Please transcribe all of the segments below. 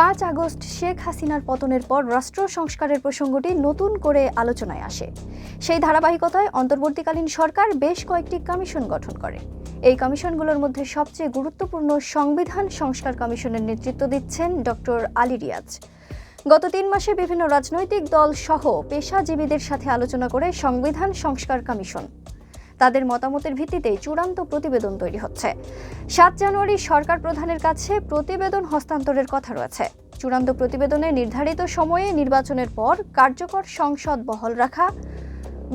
5 August Sheikh হাসিনার পতনের পর রাষ্ট্র সংস্কারের প্রসঙ্গটি নতুন করে আলোচনায় আসে। সেই ধারাবাহিকতায় অন্তর্বর্তীকালীন সরকার বেশ কয়েকটি কমিশন গঠন করে। এই কমিশনগুলোর মধ্যে সবচেয়ে গুরুত্বপূর্ণ সংবিধান সংস্কার কমিশনের নেতৃত্ব দিচ্ছেন ডক্টর আলী রিয়াজ। গত 3 মাসে বিভিন্ন রাজনৈতিক দল সহ পেশাজীবীদের সাথে আলোচনা করে সংবিধান সংস্কার কমিশন তাদের মতামতের ভিত্তিতে চূড়ান্ত প্রতিবেদন তৈরি হচ্ছে। 7 জানুয়ারি সরকার প্রধানের কাছে প্রতিবেদন হস্তান্তরের কথা রয়েছে। চূড়ান্ত প্রতিবেদনে নির্ধারিত সময়ে নির্বাচনের পর কার্যকর সংসদ বহাল রাখা,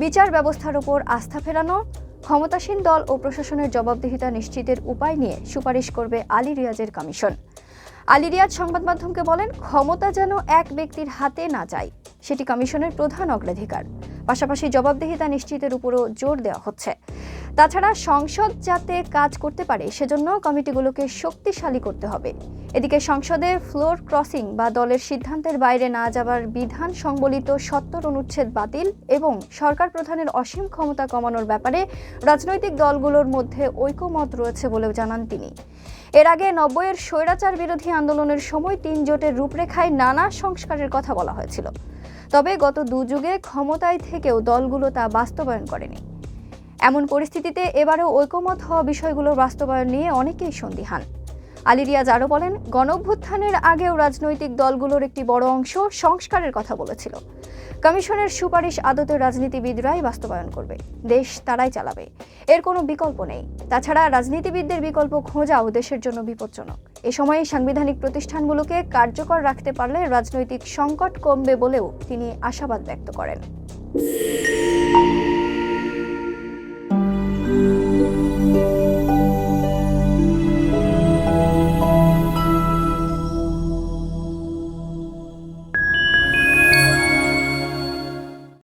বিচার ব্যবস্থার উপর আস্থা ফেরানো, ক্ষমতাসীন দল ও প্রশাসনের জবাবদিহিতা নিশ্চিতের উপায় নিয়ে সুপারিশ করবে আলী রিয়াজের কমিশন। আলী রিয়াজ সংবাদ মাধ্যমকে বলেন, ক্ষমতা যেন এক ব্যক্তির হাতে না যায়, সেটি কমিশনের প্রধান অগ্রাধিকার। পাশাপাশি জবাবদিহিতা নিশ্চিতের উপরও জোর দেওয়া হচ্ছে। তাছাড়া সংসদ যাতে কাজ করতে পারে সেজন্য কমিটিগুলোকে শক্তিশালী করতে হবে। এদিকে সংসদে ফ্লোর ক্রসিং বা দলের সিদ্ধান্তের বাইরে না যাবার বিধান সংবলিত 70 অনুচ্ছেদ বাতিল এবং সরকার প্রধানের অসীম ক্ষমতা কমানোর ব্যাপারে রাজনৈতিক দলগুলোর মধ্যে ঐকমত রয়েছে বলেও জানান তিনি। এর আগে 90-এর স্বৈরাচার বিরোধী আন্দোলনের সময় 3 জোটের রূপরেখায় নানা সংস্কারের কথা বলা হয়েছিল। তবে গত 2 যুগে ক্ষমতায় থেকেও দলগুলো তা বাস্তবায়ন করেনি। এমন পরিস্থিতিতে এবারেও ঐকমত হওয়া বিষয়গুলোর বাস্তবায়ন নিয়ে অনেকেই সন্দিহান। আলী রিয়াজ আরও বলেন, গণঅভ্যুত্থানের আগেও রাজনৈতিক দলগুলোর একটি বড় অংশ সংস্কারের কথা বলেছিল। কমিশনের সুপারিশ আদতে রাজনীতিবিদরাই বাস্তবায়ন করবে, দেশ তারাই চালাবে, এর কোনো বিকল্প নেই। তাছাড়া রাজনীতিবিদদের বিকল্প খোঁজাও দেশের জন্য বিপজ্জনক। এ সময়ে সাংবিধানিক প্রতিষ্ঠানগুলোকে কার্যকর রাখতে পারলে রাজনৈতিক সংকট কমবে বলেও তিনি আশাবাদ ব্যক্ত করেন।